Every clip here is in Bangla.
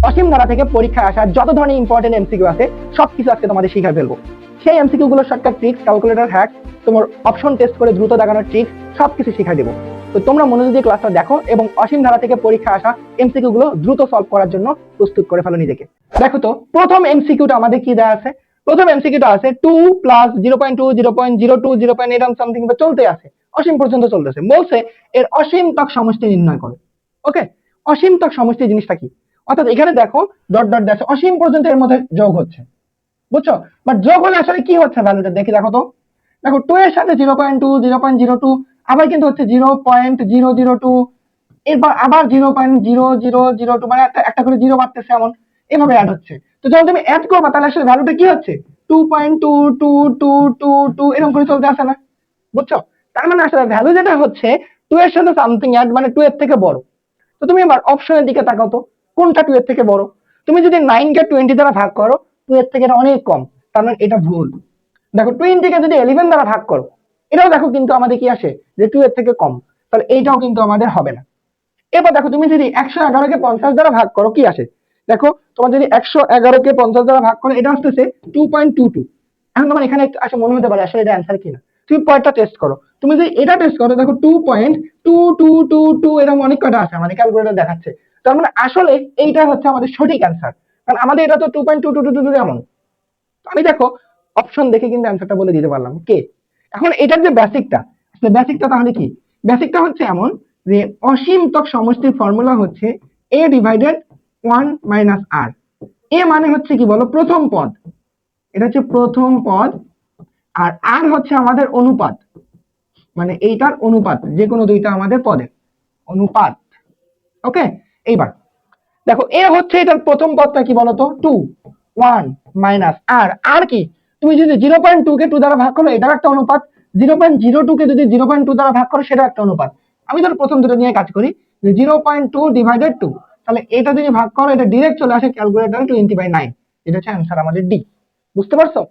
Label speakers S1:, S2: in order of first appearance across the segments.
S1: অসীম ধারা থেকে পরীক্ষায় আসা যত ধরনের ইম্পর্টেন্ট এমসিকিউ আছে সবকিছু আজকে তোমাদের শিখে ফেলবো। সেই এমসিকিউ গুলোর শর্টকাট ট্রিক্স, ক্যালকুলেটর হ্যাক, তোমার অপশন টেস্ট করে দ্রুত দাগানোর ট্রিক্স সবকিছু শিখাই দেবো। তো তোমরা মনোযোগ দিয়ে ক্লাসটা দেখো এবং অসীম ধারা থেকে পরীক্ষা আসা এমসিকিউ গুলো দ্রুত সলভ করার জন্য প্রস্তুত করে ফেলো নিজেকে। দেখো তো প্রথম এমসিকিউটা আমাদের কি দেওয়া আছে। প্রথম এমসিকিউটা আছে 2 প্লাস 0.2 0.02 0.8 সামথিং চলতে আছে, অসীম পর্যন্ত চলতেছে। বলছে এর অসীমতক সমষ্টি নির্ণয় করো। ওকে, অসীমতক সমষ্টি জিনিসটা কি? অর্থাৎ এখানে দেখো ডট ডট আছে, অসীম পর্যন্ত এর মধ্যে যোগ হচ্ছে, বুঝছো? বাট যোগ হলে আসলে কি হচ্ছে ভ্যালুটা দেখি। দেখো তো, দেখো 2 এর সাথে 0.2 0.02 আবার কিন্তু হচ্ছে 0.002, এরপর আবার 0.0002, মানে একটা করে জিরো বাড়তেছে, এমন এভাবে অ্যাড হচ্ছে। তো যখন তুমি অ্যাড করবা তাহলে আসলে ভ্যালুটা কি হচ্ছে 2.2222 এরকম করে চলতে আসে না, বুঝছো? তার মানে আসলে ভ্যালু যেটা হচ্ছে 2 এর সাথে সামথিং অ্যাড, মানে 2 এর থেকে বড়। তো তুমি এবার অপশনের দিকে তাকাও তো, কোনটা 2 এর থেকে বড়? তুমি যদি 9 কে 20 দ্বারা ভাগ করো 2 এর থেকে এটা অনেক কম, তার মানে এটা ভুল। দেখো 20 কে যদি 11 দ্বারা ভাগ করো, এটাও দেখো কিন্তু আমাদের কি আসে যে 2 এর থেকে কম, তাহলে এইটাও কিন্তু আমাদের হবে না। এবার দেখো তুমি যদি 111 কে 50 দ্বারা ভাগ করো কি আসে, দেখো তোমার যদি 111 কে 50 দ্বারা ভাগ করো এটা আসতেছে 2.22। এখন তোমার এখানে একটু আসলে মনে হতে পারে আসলে এটা অ্যান্সার কিনা, তুমি পয়েন্টটা টেস্ট করো। তুমি যদি এটা টেস্ট করো দেখো 2.2222 এরকম অনেক কয়টা আছে, মানে ক্যালকুলেটর দেখাচ্ছে। তার মানে আসলে এইটা হচ্ছে আমাদের সঠিক অ্যান্সার, কারণ আমাদের এটা তো 2.2222 এমন। আমি দেখো অপশন দেখে কিন্তু অ্যান্সারটা বলে দিতে পারলাম কে। এখন এটার যে বেসিকটা, বেসিকটা তাহলে কি? বেসিকটা হচ্ছে এমন যে অসীমতক সমষ্টির ফর্মুলা হচ্ছে a ডিভাইডেড 1 মাইনাস r। এ মানে হচ্ছে কি বলো, প্রথম পদ, এটা হচ্ছে প্রথম পদ, আর আর হচ্ছে আমাদের অনুপাত, মানে এইটার অনুপাত, যে কোনো দুইটা আমাদের পদের অনুপাত। ওকে, এইবার দেখো এ হচ্ছে এটার প্রথম পদটা কি বলতো 2 1 মাইনাস আর। আর কি, তুমি যদি 0.2 কে 2 দ্বারা ভাগ করো এটার একটা অনুপাত, 0.02 কে যদি 0.2 দ্বারা ভাগ করো সেটা একটা অনুপাত। আমি ধরো প্রথম দুটো নিয়ে কাজ করি, যে 0.2 ডিভাইডেড 2, তাহলে এটা যদি ভাগ করো এটা ডিরেক্ট চলে আসে ক্যালকুলেটরে 20/9, এটা হচ্ছে অ্যান্সার আমাদের ডি। বুঝতে পারছো?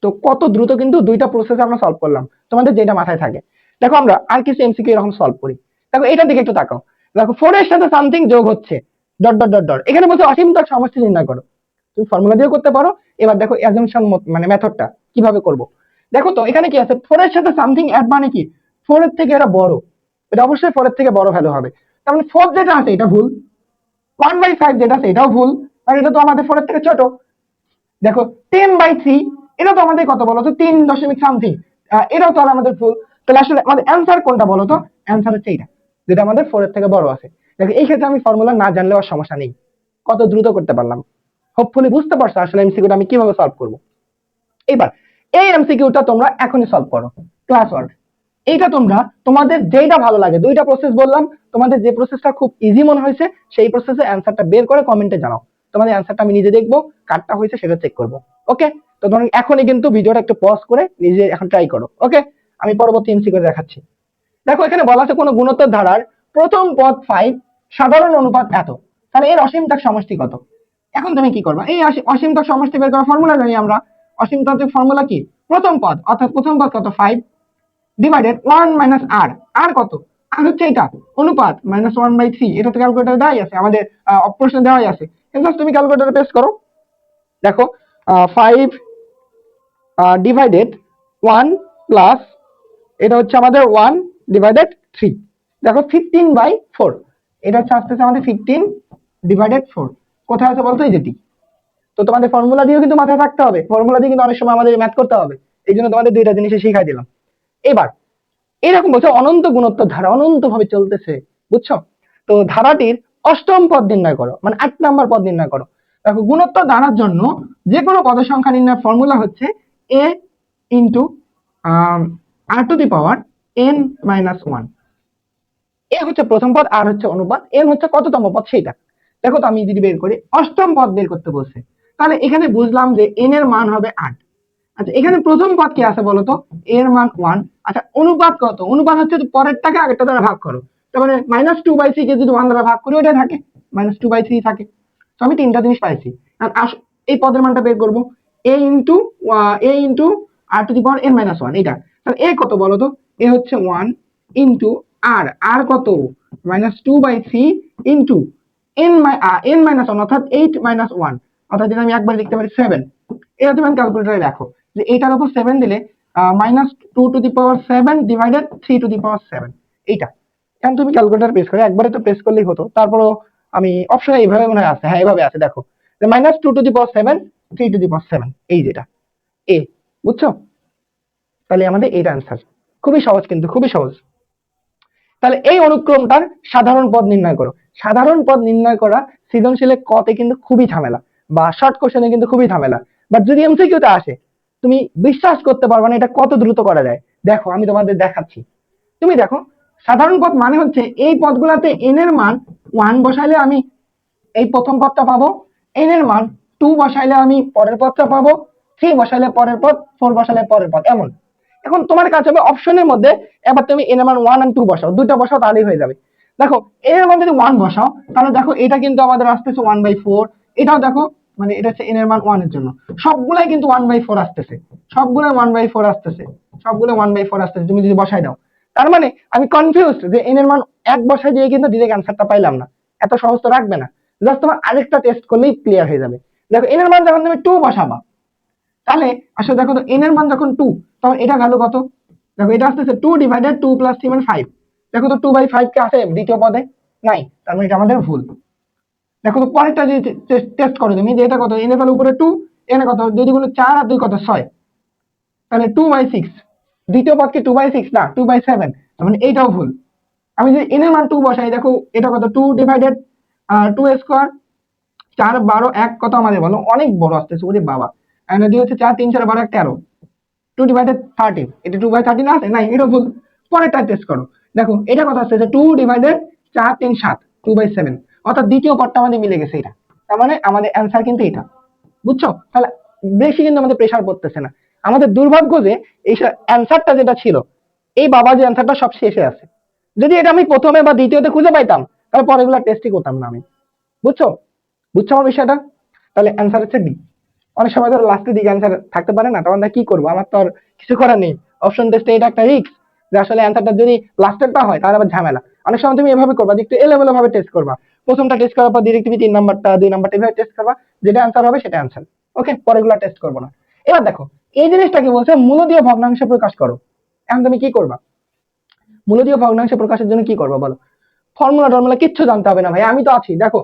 S1: তো কত দ্রুত কিন্তু দুইটা প্রসেস আমরা সলভ করলাম, তোমাদের যেটা মাথায় থাকে। দেখো আমরা আর কিছু এমসিকিউ এরকম সলভ করি। দেখো এটার দিকে একটু তাকাও, দেখো 4 এর সাথে সামথিং যোগ হচ্ছে ডট ডট ডট ডট, এখানে বলছে অসীমতক সমষ্টি নির্ণয় করো। তুমি ফর্মুলা দিয়ে করতে পারো। এবার দেখো অ্যাজাম্পশন মানে মেথডটা কিভাবে করব। দেখো তো এখানে কি আছে, 4 এর সাথে সামথিং অ্যাড মানে কি 4 এর থেকে এটা বড়, এটা অবশ্যই 4 এর থেকে বড় ভ্যালু হবে। তার মানে 4 যেটা আছে এটা ভুল, 1/5 যেটা আছে এটাও ভুল, আর এটা তো আমাদের 4 এর থেকে ছোট। দেখো 10/3 এটা তো আমাদের কত বলতো 3 দশমিক সামথিং, এটাও তো আমাদের ভুল। তাহলে আসলে আমাদের অ্যান্সার কোনটা বলতো? অ্যান্সার হচ্ছে এটা, যেটা আমাদের 4 এর থেকে বড় আছে। দেখো এই ক্ষেত্রে আমি ফর্মুলা না জানলেও আর সমস্যা নেই, কত দ্রুত করতে পারলাম। হোপফুলি বুঝতে পারছো আসলে এমসিকিউটা আমি কিভাবে সলভ করব। এবার এই এমসিকিউটা তোমরা এখনই সলভ করো, ক্লাস ওয়ার্ক। এইটা তোমরা তোমাদের যেটা ভালো লাগে, দুইটা প্রসেস বললাম, তোমাদের যে প্রসেসটা খুব ইজি মনে হয়েছে সেই প্রসেসে অ্যান্সারটা বের করে কমেন্টে জানাও। তোমাদের অ্যান্সারটা আমি নিজে দেখবো, কাটটা হয়েছে সেটা চেক করবো। ওকে, তো ধরুন এখনই কিন্তু ভিডিওটা একটু পজ করে নিজে এখন ট্রাই করো। ওকে, আমি পরবর্তী এমসিকিউ দেখাচ্ছি। দেখো এখানে বলা আছে কোনো গুণোত্তর ধারার প্রথম পদ 5, সাধারণ অনুপাত এত, তাহলে এর অসীমতক সমষ্টি কত? এখন তুমি কি করবা, এই অসীমতক সমষ্টি বের করার ফর্মুলা জানি আমরা। অসীমতক ফর্মুলা কি, প্রথম পদ অর্থাৎ প্রথম পদ কত 5 ডিভাইডেড 1 মাইনাস আর। আর কত? আর হচ্ছে এটা অনুপাত মাইনাস 1/3, এটা তো ক্যালকুলেটরে দেওয়াই আছে, আমাদের প্রশ্নে দেওয়াই আছে। জাস্ট তুমি ক্যালকুলেটরে পেস্ট করো। দেখো 5 ডিভাইডেড 1 প্লাস এটা হচ্ছে আমাদের 1 ডিভাইডেড 3, দেখো 15/4, এটা হচ্ছে আসতেছে আমাদের 15 ডিভাইডেড 4। কোথায় আছে বলতো? এই যেটি। তো তোমাদের ফর্মুলা দিয়েও কিন্তু মাথায় থাকতে হবে, ফর্মুলা দিয়ে কিন্তু অনেক সময় আমাদের ম্যাথ করতে হবে, এই জন্য তোমাদের দুইটা জিনিসই শিখাই দিলাম। এবার এরকম বলছে অনন্ত গুণোত্তর ধারা অনন্ত ভাবে চলতেছে, বুঝছো? তো ধারাটির অষ্টম পদ নির্ণয় করো, মানে 8 নাম্বার পদ নির্ণয় করো। দেখো গুণোত্তর ধারার জন্য যে কোনো পদ সংখ্যা নির্ণয়ের ফর্মুলা হচ্ছে a into r to the power n minus 1। এ হচ্ছে প্রথম পদ, আর হচ্ছে অনুপাত, n হচ্ছে কততম পদ সেটা। দেখো তো আমি যদি বের করি অষ্টম পদ বের করতে বলছে, তাহলে এখানে বুঝলাম যে n এর মান হবে 8। আচ্ছা এখানে প্রথম পদ কি আছে বলতো, এর মান 1। আচ্ছা অনুপাত কত? অনুপাত হচ্ছে পরেরটাকে আগেরটা দ্বারা ভাগ করো, তার মানে -2/3 কে যদি 1 দ্বারা ভাগ করি ওটা থাকে -2/3 থাকে। তো আমি তিনটা জিনিস পাইছি। আর এই পদের মানটা বের করব, a into r to the power n minus 1, এটা। তাহলে a কত বলতো? a হচ্ছে 1 ইনটু আর কত -2/3 ইনটু n মাইনাস ওয়ান অর্থাৎ 8 - 1, অর্থাৎ যেটা আমি একবার লিখতে পারি 7। এটা তুমি ক্যালকুলেটরে দেখো যে এটার উপর 7 দিলে -2⁻7 ডিভাইডেড 3⁻7, এইটা। এখন তুমি ক্যালকুলেটর প্রেস করে একবারে তো প্রেস করলেই হতো, তারপরও আমি অপশনে এইভাবে মনে হয় আছে, হ্যাঁ এইভাবে আছে, দেখো যে -2⁻7 3⁻7, এই যেটা এ, বুঝছো? তাহলে আমাদের এটা অ্যান্সার। খুবই সহজ, কিন্তু খুবই সহজ। তাহলে এই অনুক্রমটার সাধারণ পদ নির্ণয় করো। সাধারণ পদ নির্ণয় করা সৃজনশীলে কতে কিন্তু খুবই ঝামেলা, বা শর্ট কোশ্চেনে কিন্তু খুবই ঝামেলা, বাট যদি এমসিকিউতে আসে তুমি বিশ্বাস করতে পারবে না এটা কত দ্রুত করা যায়। দেখো আমি তোমাদের দেখাচ্ছি। তুমি দেখো, সাধারণ পদ মানে হচ্ছে এই পদগুলাতে n এর মান 1 বসাইলে আমি এই প্রথম পদটা পাবো, n এর মান 2 বসাইলে আমি পরের পদটা পাবো, 3 বসাইলে পরের পদ, 4 বসাইলে পরের পদ, এমন। এখন তোমার কাছে হবে অপশনের মধ্যে, এবার তুমি n এর মান 1 আর 2 বসাও, দুইটা বসাও, তাহলেই হয়ে যাবে। দেখো n এর মান যদি 1 বসাও, তাহলে দেখো এটা কিন্তু আমাদের আসতেছে 1/4, এটাও দেখো, মানে এটা হচ্ছে n এর মান 1 এর জন্য, সবগুলাই কিন্তু 1/4 আসতেছে, সবগুলাই 1/4 আসতেছে, সবগুলো 1/4 আসতেছে, তুমি যদি বসাই দাও। তার মানে আমি কনফিউজড যে n এর মান 1 বসাই দিয়ে কিন্তু ডিরেক্ট অ্যান্সারটা পাইলাম না, এত সহজ তো রাখবে না, জাস্ট তোমার আরেকটা টেস্ট করলেই ক্লিয়ার হয়ে যাবে। দেখো n এর মান যখন তুমি 2 বসাবা, তাহলে আসলে দেখো তো n এর মান যখন 2, তখন এটা ভ্যালু কত? দেখো এটা আসতেছে 2 ডিভাইডেড 2 + 3 মানে 5। দেখো তো 2/5 কে আছে দ্বিতীয় পদে? নাই, তার মানে এটা আমাদের ভুল। দেখো তো পরেরটা যদি টেস্ট করো তুমি, যে এটা কত, n এর ভ্যালু উপরে 2, n এ কত, 2 × 4 আর 2 কত 6, তাহলে 2/6। দ্বিতীয় পদ কি 2/6 না 2/7, তার মানে এইটাও ভুল। আমি যদি n এর মান 2 বসাই, দেখো এটা কত, 2 ডিভাইডেড 2 স্কয়ার, 4 12 1 কত আমাদের বলো, অনেক বড় আসতেছে, ওরে বাবা। এন্ড এটি হচ্ছে 4 3 4 12 13, 2 ডিভাইডেড 13, এটা 2/13 আছে, নাই, এটা ভুল। পরেরটা টেস্ট করো, দেখো এটা কত আসছে, 2 ডিভাইডেড 4 3 7, 2/7, অর্থাৎ দ্বিতীয় পদটা আমাদের মিলে গেছে এটা, তার মানে আমাদের অ্যান্সার কিন্তু এটা, বুঝছো? তাহলে বেশি কিন্তু আমাদের প্রেসার পড়তেছে না। আমাদের দুর্ভাগ্য যে এই অ্যান্সারটা যেটা ছিল, এই বাবা যে অ্যান্সারটা সব শেষে আছে, যদি এটা আমি প্রথমে বা দ্বিতীয়তে খুঁজে পাইতাম, তাহলে পরেগুলো টেস্টই করতাম না আমি, বুঝছো? বুঝছো আমার বিষয়টা? তাহলে অ্যান্সার হচ্ছে ডি। অনেক সময় ধরো লাস্টের দিকে অ্যান্সার থাকতে পারে না, তখন কি করবো, আমার তো আর কিছু করার নেই। অপশন টেস্টে এটা একটা রিস্ক, যে আসলে অ্যান্সারটা যদি লাস্টেরটা হয় তাহলে আবার ঝামেলা। অনেক সময় তুমি এভাবে করবা যে একটু এলোমেলো ভাবে টেস্ট করবা, প্রথমটা টেস্ট করার পর ডিরেক্ট তুমি 3 নাম্বারটা 2 নাম্বারটা এভাবে টেস্ট করবা, যেটা অ্যান্সার হবে সেটা অ্যান্সার, ওকে, পরেগুলো টেস্ট করবো না। এবার দেখো এই জিনিসটা কি বলছে, মূলদীয় ভগ্নাংশে প্রকাশ করো। এখন তুমি কি করবা, মূলদীয় ভগ্নাংশে প্রকাশের জন্য কি করবা বলো? ফর্মুলা টর্মুলা কিচ্ছু জানতে হবে না ভাই, আমি তো আছি। দেখো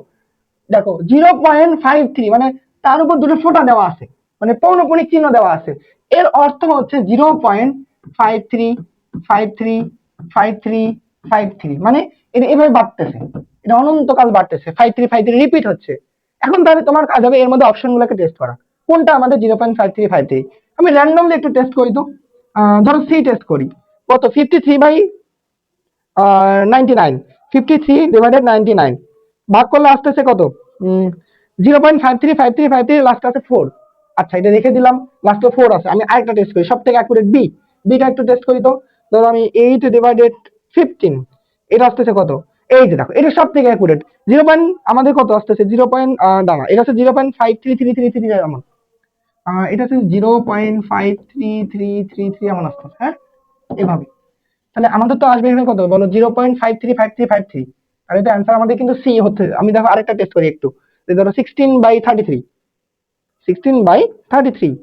S1: দেখো 0.53 মানে তার উপর দুটো ফোঁটা দেওয়া আছে, মানে পৌনঃপুনিক চিহ্ন দেওয়া আছে, এর অর্থ হচ্ছে 0.53535353, মানে এটা এভাবে বাড়তেছে, এটা অনন্তকাল বাড়তেছে, 5353 রিপিট হচ্ছে। এখন তাহলে তোমার কাজ হবে এর মধ্যে অপশন গুলোকে টেস্ট করা, কোনটা আমাদের 0.5353। আমি র্যান্ডমলি একটু টেস্ট করি তো, ধরো সি টেস্ট করি, কত, 53/99, 53/99 ভাগ করলে আসতেছে কত, 0.535353, লাস্ট আছে 4। আচ্ছা এটা রেখে দিলাম, লাস্টে 4 আছে। আমি আরেকটা টেস্ট করি, সব থেকে অ্যাকুরেট বি, বিটা একটু টেস্ট করি তো। ধরো আমি 8/15, এটা আসতেছে কত, এই যে দেখো এটা সব থেকে অ্যাকুরেট। 0. আমাদের কত আসতেছে, 0. দাঁড়া, এটা হচ্ছে 0.533333 এমন, এটা হচ্ছে 0.53333 এমন আসতেছে, হ্যাঁ এভাবে। তাহলে আমাদের তো আসবে এখানে কত বলো, 0.535353, আর এটা অ্যান্সার আমাদের কিন্তু সি হচ্ছে। আমি দেখো আরেকটা টেস্ট করি একটু, ধরো 16/33, 16/33,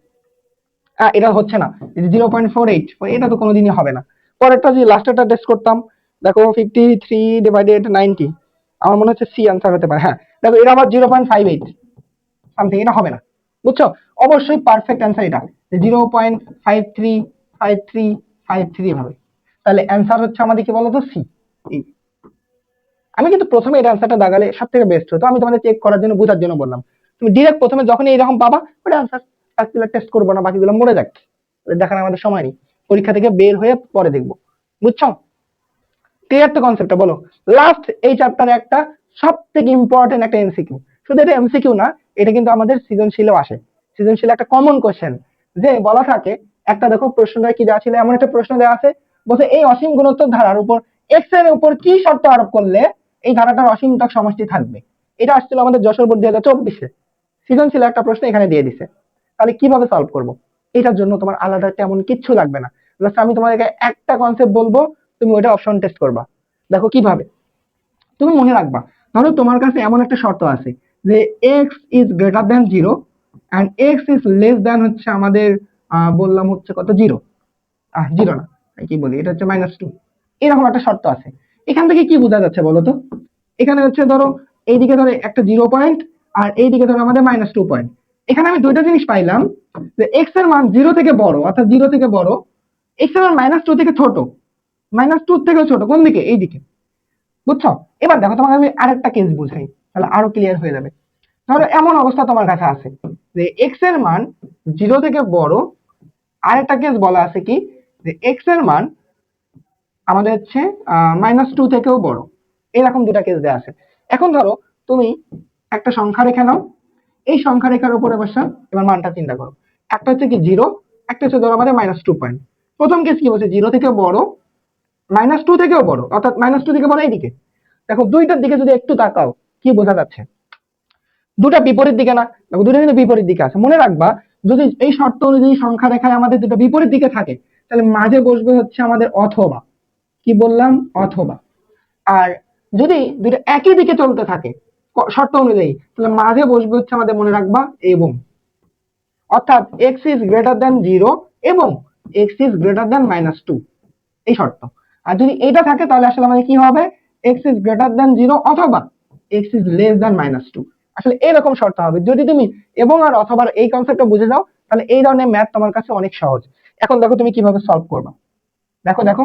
S1: এটা হচ্ছে না, 0.48, এটা তো কোনোদিনই হবে না। পরেরটা যদি লাস্টেরটা টেস্ট করতাম, দেখো 53/90, আমার মনে হচ্ছে সি অ্যান্সার হতে পারে, হ্যাঁ। দেখো এটা আবার 0.58 সামথিং, এটা হবে না, বুঝছো? অবশ্যই পারফেক্ট অ্যান্সার এটা, 0.535353 হবে। তাহলে অ্যান্সার হচ্ছে আমাদের কি বলতো, সি। আমি কিন্তু প্রথমে এটা অ্যান্সারটা দাগালে সব থেকে বেস্ট হতো, আমি তোমাদের চেক করার জন্য, বোঝার জন্য বললাম। তুমি ডিরেক্ট প্রথমে যখন এইরকম পাবা ওটা অ্যান্সার, বাকিগুলো টেস্ট করবো না, বাকিগুলো মরে যাক, দেখার আমাদের সময় নেই, পরীক্ষা থেকে বের হয়ে পরে দেখবো, বুঝছো? ক্লিয়ার তো কনসেপ্টটা? বলো লাস্ট এই চ্যাপ্টারে একটা সব থেকে ইম্পর্টেন্ট একটা এমসিকিউ, শুধু এটা এমসিকিউ না, এটা কিন্তু আমাদের সৃজনশীলেও আসে। সৃজনশীল একটা কমন কোশ্চেন, যে বলা থাকে, একটা দেখো প্রশ্নটা কি দেওয়া ছিল, এমন একটা প্রশ্ন দেওয়া আছে, বলছে এই অসীম গুণোত্তর ধারার উপর এক্স এর উপর কি শর্ত আরোপ করলে এই ধারাটার অসীমতক সমষ্টি থাকবে। এটা আসছিল আমাদের যশোর বোর্ড 2024-এ, সৃজনশীল একটা প্রশ্ন এখানে দিয়ে দিছে। তাহলে কিভাবে সলভ করব? এটার জন্য তোমার আলাদা তেমন কিচ্ছু লাগবে না, জাস্ট আমি তোমাদেরকে একটা কনসেপ্ট বলবো, তুমি ওইটা অপশন টেস্ট করবা। দেখো কিভাবে, তুমি মনে রাখবা, ধরো তোমার কাছে এমন একটা শর্ত আছে যে x is greater than 0 and x is less than হচ্ছে আমাদের বললাম হচ্ছে কত 0, 0 না, কি বলি, এটা হচ্ছে -2, এরকম একটা শর্ত আছে। এখান থেকে কি বোঝা যাচ্ছে বলো তো? এখানে হচ্ছে ধরো এইদিকে ধরো একটা 0 পয়েন্ট আর এইদিকে ধরো আমাদের -2 পয়েন্ট। এখানে আমি দুইটা জিনিস পাইলাম, যে এক্স এর মান 0 থেকে বড়, অর্থাৎ 0 থেকে বড়, এক্স এর মান -2 থেকে ছোট, -2 থেকে ছোট, কোন দিকে? এই দিকে। বুঝছো? এবার দেখো তোমাকে আমি আরেকটা কেস বুঝাই, তাহলে আরো ক্লিয়ার হয়ে যাবে। ধরো এমন অবস্থা তোমার কাছে আছে যে এক্স এর মান 0 থেকে বড়, আরেকটা কেস বলা আছে কি যে এক্স এর মান আমাদের হচ্ছে -2 থেকেও বড়, এরকম দুটা কেস দেওয়া আছে। এখন ধরো তুমি একটা সংখ্যা রেখে নাও, এই সংখ্যা রেখার উপরে বসা, এবার মানটা চিন্তা করো। একটা হচ্ছে কি 0, একটা হচ্ছে ধরো আমাদের -2 পয়েন্ট। প্রথম কেস কি বলছে? 0 থেকে বড়, -2 থেকেও বড়, অর্থাৎ -2 থেকে বড় এইদিকে। দেখো দুইটার দিকে যদি একটু তাকাও, কি বোঝা যাচ্ছে? দুটা বিপরীত দিকে না? দেখো দুটো কিন্তু বিপরীত দিকে আছে। মনে রাখবা, যদি এই শর্ত অনুযায়ী সংখ্যা রেখায় আমাদের দুটো বিপরীত দিকে থাকে, তাহলে মাঝে বসবে হচ্ছে আমাদের অথবা। কি বললাম? অথবা। আর যদি দুটো একই দিকে চলতে থাকে শর্ত অনুযায়ী, তাহলে মাঝে বসবে হচ্ছে আমাদের, মনে রাখবা, এবং। অর্থাৎ এক্স ইজ গ্রেটার দ্যান 0 এবং এক্স ইজ গ্রেটার দ্যান -2, এই শর্ত। আর যদি এটা থাকে তাহলে আসলে আমাদের কি হবে? এক্স ইজ গ্রেটার দ্যান 0 অথবা এক্স ইজ লেস দ্যান -2, আসলে এরকম শর্ত হবে। যদি তুমি এবং আর অথবা এই কনসেপ্টটা বুঝে যাও, তাহলে এই ধরনের ম্যাথ তোমার কাছে অনেক সহজ। এখন দেখো তুমি কিভাবে সলভ করবা। দেখো দেখো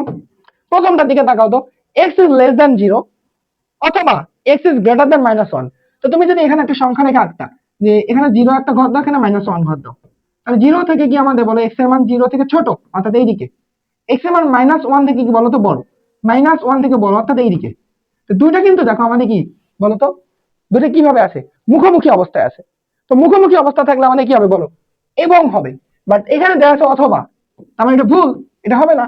S1: প্রথমটার দিকে তাকাও তো, এক্স ইজ লেস দ্যান 0 অথবা এক্স ইজ গ্রেটার দ্যান -1। তো তুমি যদি এখানে একটা সংখ্যা রেখে আঁকতা, যে এখানে 0 একটা ঘর দাও, এখানে -1 ঘর দাও, তাহলে 0 থেকে কি আমাদের বলো এক্স এর মান 0 থেকে ছোট, অর্থাৎ এইদিকে। এক্স এর মান -1 থেকে কি বলতো বড়, -1 থেকে বড়, অর্থাৎ এইদিকে। তো দুইটা কিন্তু দেখো আমাদের কি বলতো, দুটো কিভাবে আছে? মুখোমুখি অবস্থায় আছে। তো মুখোমুখি অবস্থা থাকলে আমাদের কি হবে বলো? এবং হবে। বাট এখানে দেওয়া আছে অথবা, তার মানে এটা ভুল, এটা হবে না।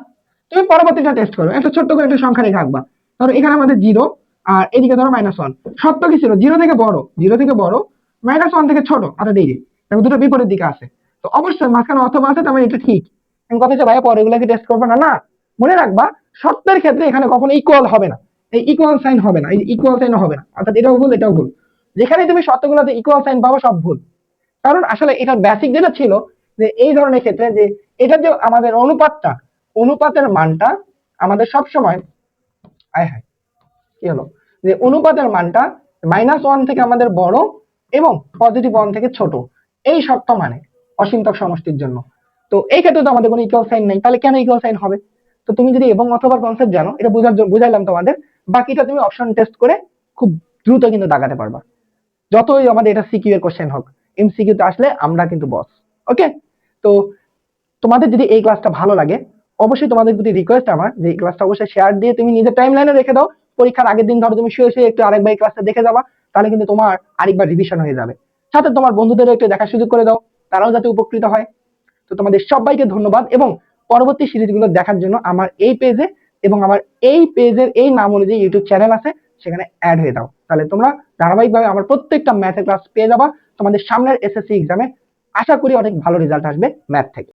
S1: তুমি পরবর্তীটা টেস্ট করো, একটা ছোট্ট করে একটা সংখ্যা রেখে আঁকবা। ধরো এখানে আমাদের 0 আর এদিকে ধরো -1। সত্য কি ছিল? 0 থেকে বড়, 0 থেকে বড়, -1 থেকে ছোট, অর্থাৎ এই যে দেখো দুটো বিপরীত দিকে আছে। তো অবশ্যই মাঝখানে অথবা আছে, তার মানে এটা ঠিক। আমি কথা হচ্ছে ভাইয়া পরে এগুলাকে টেস্ট করবো না, না, মনে রাখবা সত্যের ক্ষেত্রে এখানে কখনো ইকুয়াল হবে না, এই ইকুয়াল সাইন হবে না, এই ইকুয়াল সাইন হবে না, অর্থাৎ এটাও ভুল, এটাও ভুল। যেখানে তুমি সত্যগুলোতে ইকুয়াল সাইন পাবো সব ভুল। কারণ আসলে এটার বেসিক যেটা ছিল, যে এই ধরনের ক্ষেত্রে যে এটা যে আমাদের অনুপাতটা, অনুপাতের মানটা আমাদের সব সময়, আয় হায় কি হলো, যে অনুপাতের মানটা -1 থেকে আমাদের বড় এবং +1 থেকে ছোট, এই শর্ত মানে অসীমতক সমষ্টির জন্য। তো এই ক্ষেত্রে তো আমাদের কোনো ইকুয়াল সাইন নেই, তাহলে কেন ইকুয়াল সাইন হবে? তো তুমি যদি এবং অথবা কনসেপ্ট জানো, এটা বুঝাইলাম তোমাদের, বাকিটা তুমি অপশন টেস্ট করে খুব দ্রুত কিন্তু দাগাতে পারবা, যতই আমাদের এটা সিকিউ এর কোশ্চেন হোক। এমসিকিউ তে আসলে আমরা কিন্তু বস। ওকে? তো তোমাদের যদি এই ক্লাসটা ভালো লাগে, অবশ্যই তোমাদের প্রতি রিকোয়েস্ট আমার, যে এই ক্লাসটা অবশ্যই শেয়ার দিয়ে তুমি নিজের টাইম লাইনে রেখে দাও। পরীক্ষার আগের দিন ধরো তুমি শুয়ে শুয়ে একটু আরেকবার এই ক্লাসটা দেখে যাবা, তাহলে কিন্তু তোমার আরেকবার রিভিশন হয়ে যাবে। সাথে তোমার বন্ধুদেরও একটু দেখার সুযোগ করে দাও, তারাও যাতে উপকৃত হয়। তো তোমাদের সবাইকে ধন্যবাদ, এবং পরবর্তী সিরিজগুলো দেখার জন্য আমার এই পেজে এবং আমার এই পেজের এই নাম অনুযায়ী ইউটিউব চ্যানেল আছে, সেখানে অ্যাড হয়ে দাও। তাহলে তোমরা ধারাবাহিকভাবে আমার প্রত্যেকটা ম্যাথের ক্লাস পেয়ে যাবা। তোমাদের সামনের এসএসসি এক্সামে আশা করি অনেক ভালো রেজাল্ট আসবে ম্যাথ থেকে।